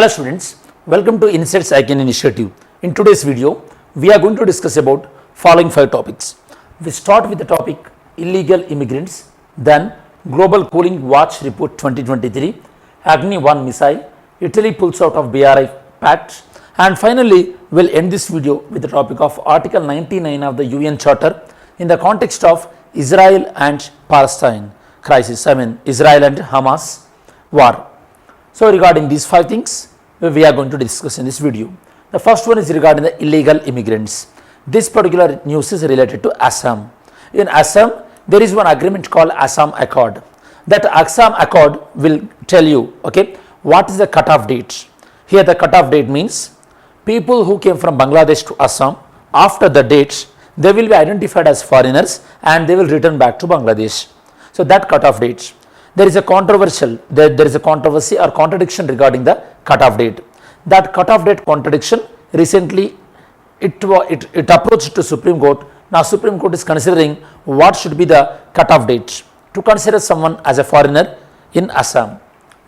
Hello students, welcome to Insights Agni Initiative. In today's video, we are going to discuss about following 5 topics. We start with the topic illegal immigrants, then Global Cooling Watch Report 2023, Agni-1 Missile, Italy pulls out of BRI Pact, and finally we'll end this video with the topic of Article 99 of the UN Charter in the context of Israel and Palestine crisis, Israel and Hamas war. So regarding these 5 things, we are going to discuss in this video. The first one is regarding the illegal immigrants. This particular news is related to Assam. In Assam, there is one agreement called Assam Accord. That Assam Accord will tell you, okay, what is the cutoff date. Here the cutoff date means people who came from Bangladesh to Assam, after the date, they will be identified as foreigners and they will return back to Bangladesh. So that cutoff date. There is a controversy or contradiction regarding the cutoff date. That cutoff date contradiction recently it approached to Supreme Court. Now Supreme Court is considering what should be the cutoff date to consider someone as a foreigner in Assam.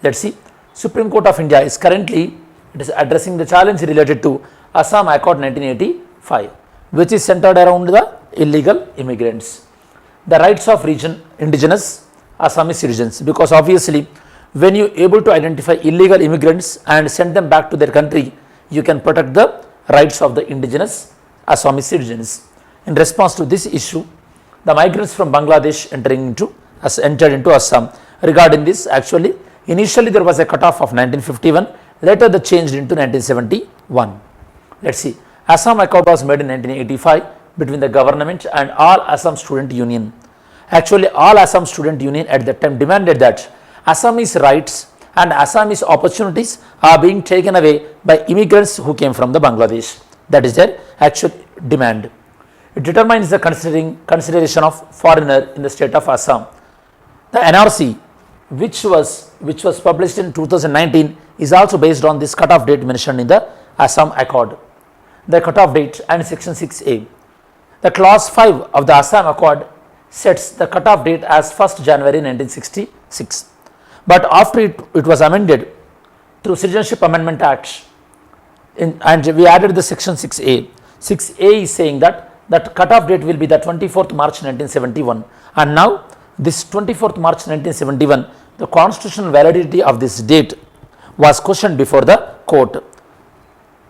Let's see. Supreme Court of India is currently addressing the challenge related to Assam Accord 1985, which is centered around the illegal immigrants, the rights of indigenous Assamese citizens, because obviously when you able to identify illegal immigrants and send them back to their country, you can protect the rights of the indigenous Assamese citizens. In response to this issue, the migrants from Bangladesh entered into Assam. Regarding this, actually initially there was a cutoff of 1951, later they changed into 1971. Let's see. Assam Accord was made in 1985 between the government and all Assam Student Union. Actually, all Assam Student Union at that time demanded that Assamese rights and Assamese opportunities are being taken away by immigrants who came from the Bangladesh. That is their actual demand. It determines the consideration of foreigner in the state of Assam. The NRC, which was published in 2019, is also based on this cutoff date mentioned in the Assam Accord. The cutoff date and section 6A. The clause 5 of the Assam Accord sets the cutoff date as 1st January 1966. But after it was amended through Citizenship Amendment Act and we added the section 6A. 6A is saying that cutoff date will be the 24th March 1971, and now this 24th March 1971, the constitutional validity of this date was questioned before the court.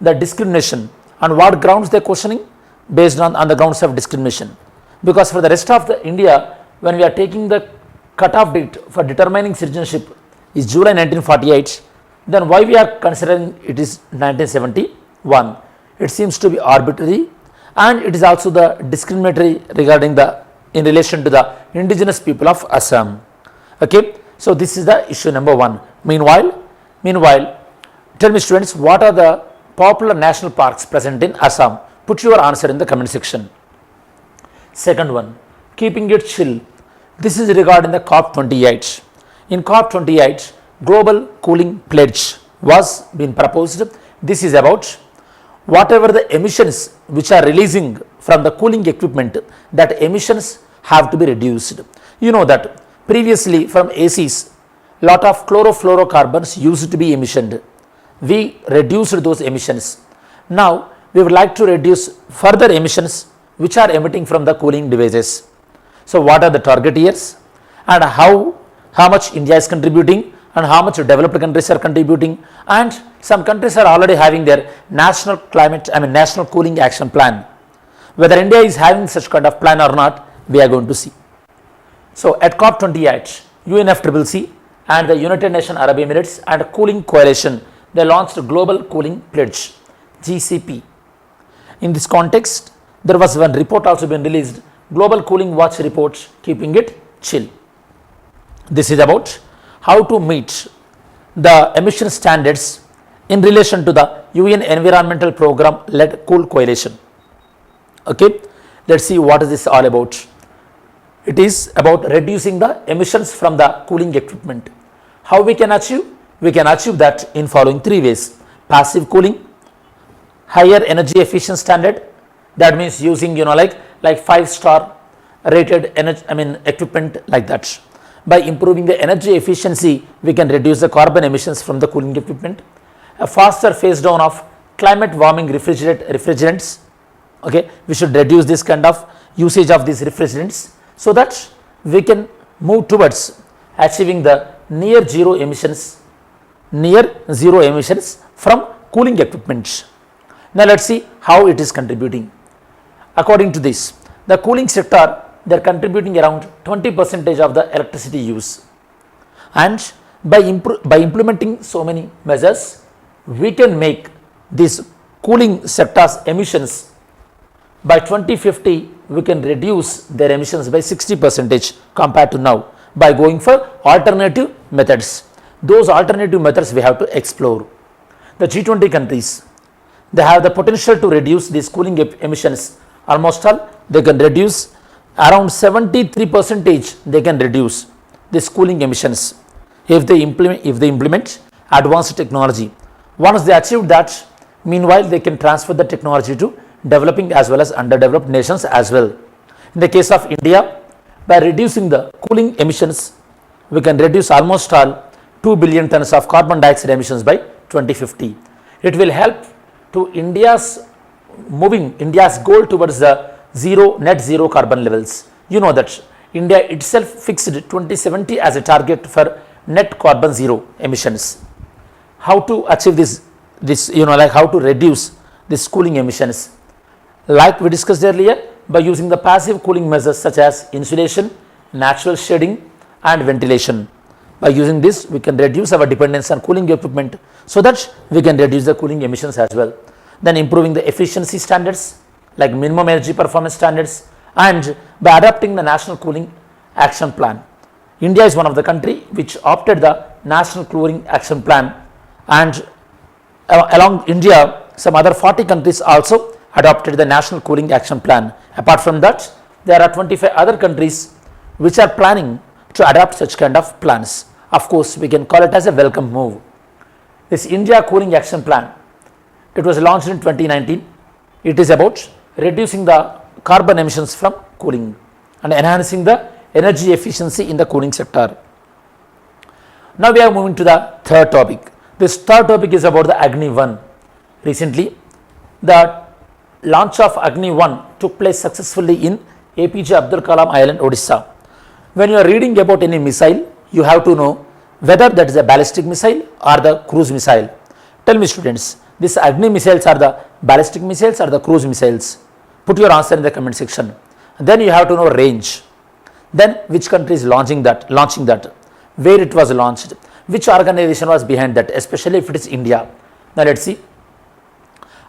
The discrimination, on what grounds they are questioning? Based on the grounds of discrimination. Because for the rest of the India, when we are taking the cutoff date for determining citizenship is July 1948, then why we are considering it is 1971? It seems to be arbitrary, and it is also the discriminatory regarding in relation to the indigenous people of Assam. Okay, so this is the issue number 1. Meanwhile, tell me students, what are the popular national parks present in Assam? Put your answer in the comment section. Second one, keeping it chill. This is regarding the COP28. In COP28, Global Cooling Pledge was being proposed. This is about whatever the emissions which are releasing from the cooling equipment, that emissions have to be reduced. You know that previously from ACs, lot of chlorofluorocarbons used to be emitted. We reduced those emissions. Now we would like to reduce further emissions which are emitting from the cooling devices. So what are the target years and how much India is contributing and how much developed countries are contributing, and some countries are already having their national cooling action plan. Whether India is having such kind of plan or not, we are going to see. So at COP28, UNFCCC and the United Nations Arab Emirates and Cooling Coalition, they launched a Global Cooling Pledge, GCP. In this context, there was one report also been released, Global Cooling Watch Report, keeping it chill. This is about how to meet the emission standards in relation to the UN Environmental Program led Cool Coalition. Okay, let's see what is this all about. It is about reducing the emissions from the cooling equipment. How we can achieve? We can achieve that in following 3 ways. Passive cooling, higher energy efficient standard, that means using like 5-star rated equipment like that. By improving the energy efficiency, we can reduce the carbon emissions from the cooling equipment. a faster phase down of climate warming refrigerants. Okay, we should reduce this kind of usage of these refrigerants so that we can move towards achieving the near zero emissions from cooling equipment. Now let's see how it is contributing. According to this, the cooling sector, they are contributing around 20% of the electricity use, and by implementing so many measures, we can make this cooling sector's emissions by 2050. We can reduce their emissions by 60% compared to now by going for alternative methods. Those alternative methods we have to explore. The G20 countries, they have the potential to reduce these cooling emissions. Almost all, they can reduce around 73%. They can reduce these cooling emissions if they implement advanced technology. Once they achieve that, meanwhile they can transfer the technology to developing as well as underdeveloped nations as well. In the case of India, by reducing the cooling emissions, we can reduce almost all 2 billion tons of carbon dioxide emissions by 2050. It will help to India's goal towards the net zero carbon levels. You know that India itself fixed 2070 as a target for net carbon zero emissions. How to achieve this how to reduce this cooling emissions? Like we discussed earlier, by using the passive cooling measures such as insulation, natural shading and ventilation. By using this, we can reduce our dependence on cooling equipment so that we can reduce the cooling emissions as well. Then improving the efficiency standards like minimum energy performance standards, and by adopting the national cooling action plan. India is one of the country which opted the national cooling action plan, and along India, some other 40 countries also adopted the national cooling action plan. Apart from that, there are 25 other countries which are planning to adopt such kind of plans. Of course, we can call it as a welcome move. This India cooling action plan, it was launched in 2019. It is about reducing the carbon emissions from cooling and enhancing the energy efficiency in the cooling sector. Now we are moving to the third topic. This third topic is about the Agni-1. Recently, the launch of Agni-1 took place successfully in APJ Abdul Kalam Island, Odisha. When you are reading about any missile, you have to know whether that is a ballistic missile or the cruise missile. Tell me students, these Agni missiles are the ballistic missiles or the cruise missiles? Put your answer in the comment section. Then you have to know range. Then which country is launching that, where it was launched, which organization was behind that, especially if it is India. Now let's see.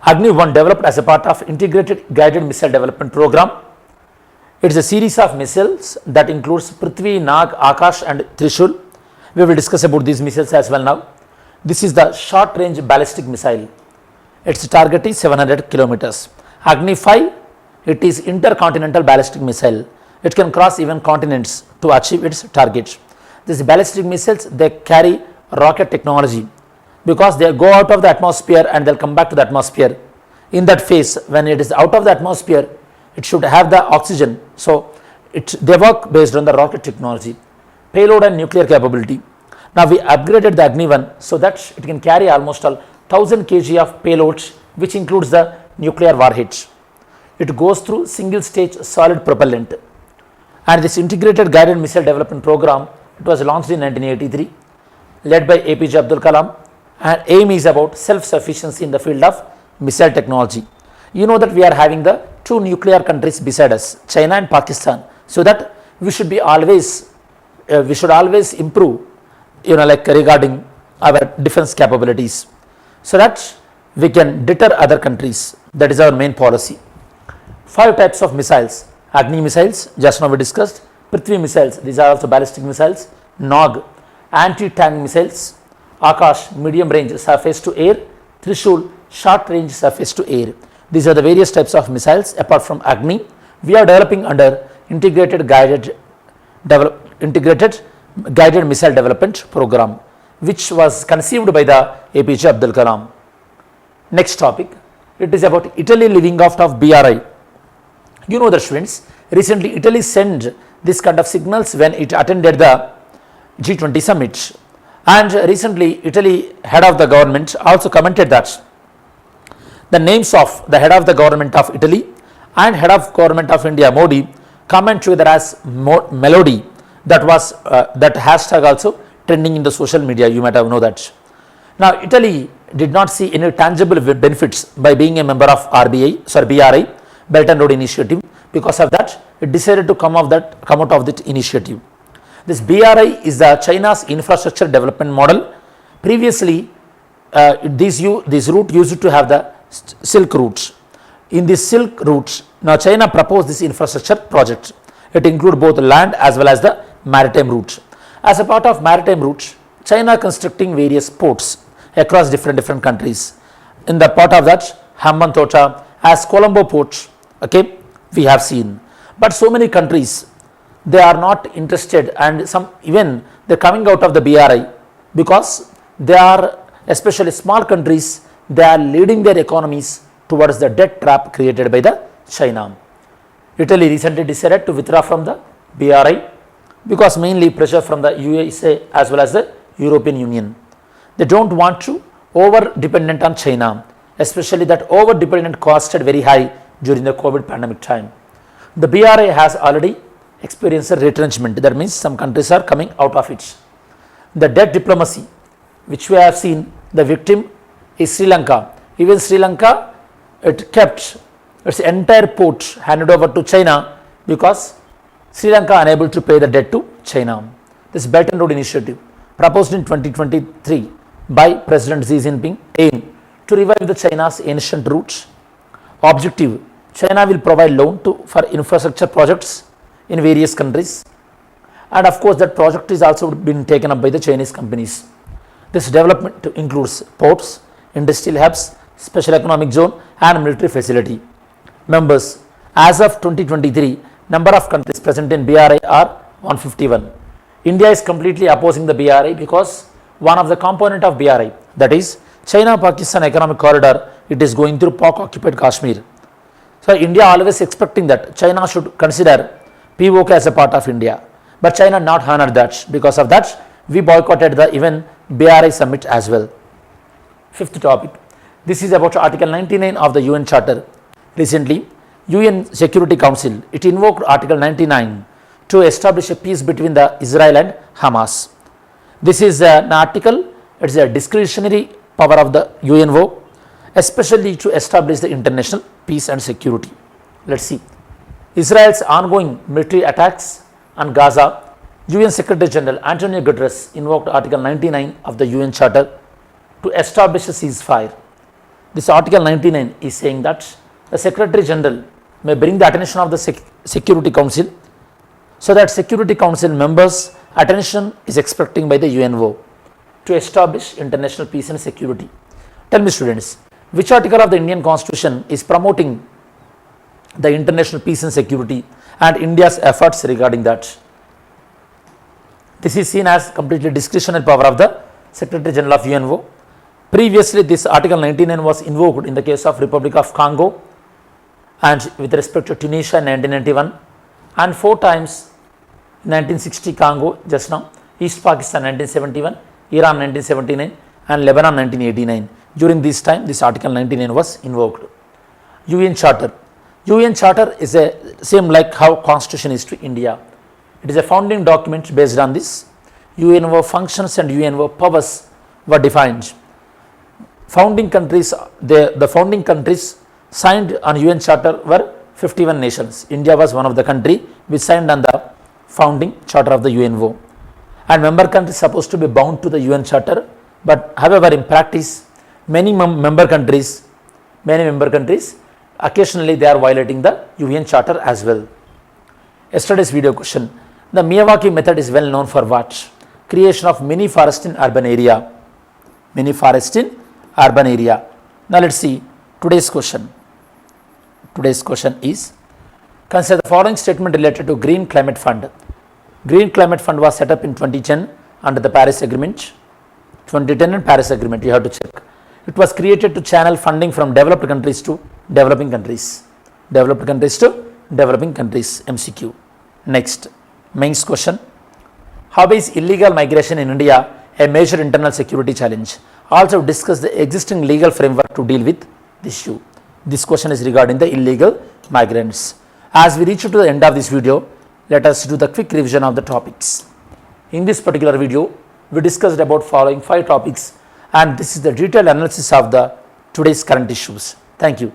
Agni-1 developed as a part of Integrated Guided Missile Development Program. It is a series of missiles that includes Prithvi, Nag, Akash and Trishul. We will discuss about these missiles as well now. This is the short range ballistic missile. Its target is 700 kilometers. Agni-5, it is intercontinental ballistic missile. It can cross even continents to achieve its target. These ballistic missiles, they carry rocket technology because they go out of the atmosphere and they'll come back to the atmosphere. In that phase, when it is out of the atmosphere, it should have the oxygen. So they work based on the rocket technology, payload and nuclear capability. Now we upgraded the Agni-1 so that it can carry almost all 1000 kg of payloads, which includes the nuclear warheads. It goes through single stage solid propellant. And this Integrated Guided Missile Development Program, it was launched in 1983, led by APJ Abdul Kalam, and aim is about self-sufficiency in the field of missile technology. You know that we are having the two nuclear countries beside us, China and Pakistan, so that we should always improve, regarding our defense capabilities, so that we can deter other countries. That is our main policy. 5 types of missiles: Agni missiles, just now we discussed; Prithvi missiles, these are also ballistic missiles; Nag, anti-tank missiles; Akash, medium range surface to air; Trishul, short range surface to air. These are the various types of missiles. Apart from Agni, we are developing under Integrated Guided Missile Development Program, which was conceived by the APJ Abdul Kalam. Next topic, it is about Italy leaving out of BRI. You know the students, recently Italy sent this kind of signals when it attended the G20 summit. And recently, Italy head of the government also commented that the names of the head of the government of Italy and head of government of India, Modi, comment together as melody. That was that hashtag also trending in the social media. You might have know that. Now, Italy did not see any tangible benefits by being a member of BRI, Belt and Road Initiative. Because of that, it decided to come out of that initiative. This BRI is the China's infrastructure development model. Previously, this route used to have the Silk routes. In this Silk routes, now China proposed this infrastructure project. It includes both land as well as the maritime routes. As a part of maritime routes, China constructing various ports across different countries. In the part of that, Hambantota as Colombo port, okay, we have seen. But so many countries, they are not interested, and some even they are coming out of the BRI because they are, especially small countries, they are leading their economies towards the debt trap created by the China. Italy recently decided to withdraw from the BRI because mainly pressure from the USA as well as the European Union. They don't want to over dependent on China, especially that over dependent costed very high during the COVID pandemic time. The BRI has already experienced a retrenchment. That means some countries are coming out of it. The debt diplomacy, which we have seen, the victim is Sri Lanka. Even Sri Lanka, it kept its entire port handed over to China because Sri Lanka unable to pay the debt to China. This Belt and Road Initiative proposed in 2023 by President Xi Jinping aim to revive the China's ancient roots. Objective, China will provide loan for infrastructure projects in various countries, and of course that project is also been taken up by the Chinese companies. This development includes ports, industrial hubs, special economic zone and military facility. Members, as of 2023, number of countries present in BRI are 151. India is completely opposing the BRI because one of the component of BRI, that is China-Pakistan economic corridor, it is going through Pak occupied Kashmir. So India always expecting that China should consider POK as a part of India, but China not honored that. Because of that, we boycotted the even BRI summit as well. Fifth topic, this is about Article 99 of the UN Charter. Recently, UN Security Council, it invoked Article 99 to establish a peace between the Israel and Hamas. This is an article, it is a discretionary power of the UNO, especially to establish the international peace and security. Let's see. Israel's ongoing military attacks on Gaza, UN Secretary General Antonio Guterres invoked Article 99 of the UN Charter to establish a ceasefire. This Article 99 is saying that the Secretary General may bring the attention of the Security Council, so that Security Council members' attention is expecting by the UNO to establish international peace and security. Tell me students, which article of the Indian Constitution is promoting the international peace and security and India's efforts regarding that? This is seen as completely discretionary power of the Secretary General of UNO. Previously, this Article 99 was invoked in the case of Republic of Congo and with respect to Tunisia in 1991 and 4 times 1960 Congo just now, East Pakistan 1971, Iran 1979 and Lebanon 1989. During this time, this Article 99 was invoked. UN Charter. UN Charter is a same like how Constitution is to India. It is a founding document based on this. UNO functions and UNO powers were defined. Founding countries, the founding countries signed on UN Charter were 51 nations. India was one of the country which signed on the founding charter of the UNO. And member countries supposed to be bound to the UN Charter, but however in practice many member countries occasionally they are violating the UN Charter as well. Yesterday's video question, the Miyawaki method is well known for what? Creation of mini forest in urban area. Mini forest in urban area. Now let's see today's question. Today's question is, consider the following statement related to Green Climate Fund. Green Climate Fund was set up in 2010 under the Paris Agreement. 2010 and Paris Agreement, you have to check. It was created to channel funding from developed countries to developing countries. Developed countries to developing countries, MCQ. Next, mains question. How is illegal migration in India a major internal security challenge. Also discuss the existing legal framework to deal with this issue. This question is regarding the illegal migrants. As we reach to the end of this video, let us do the quick revision of the topics. In this particular video, we discussed about following 5 topics, and this is the detailed analysis of the today's current issues. Thank you.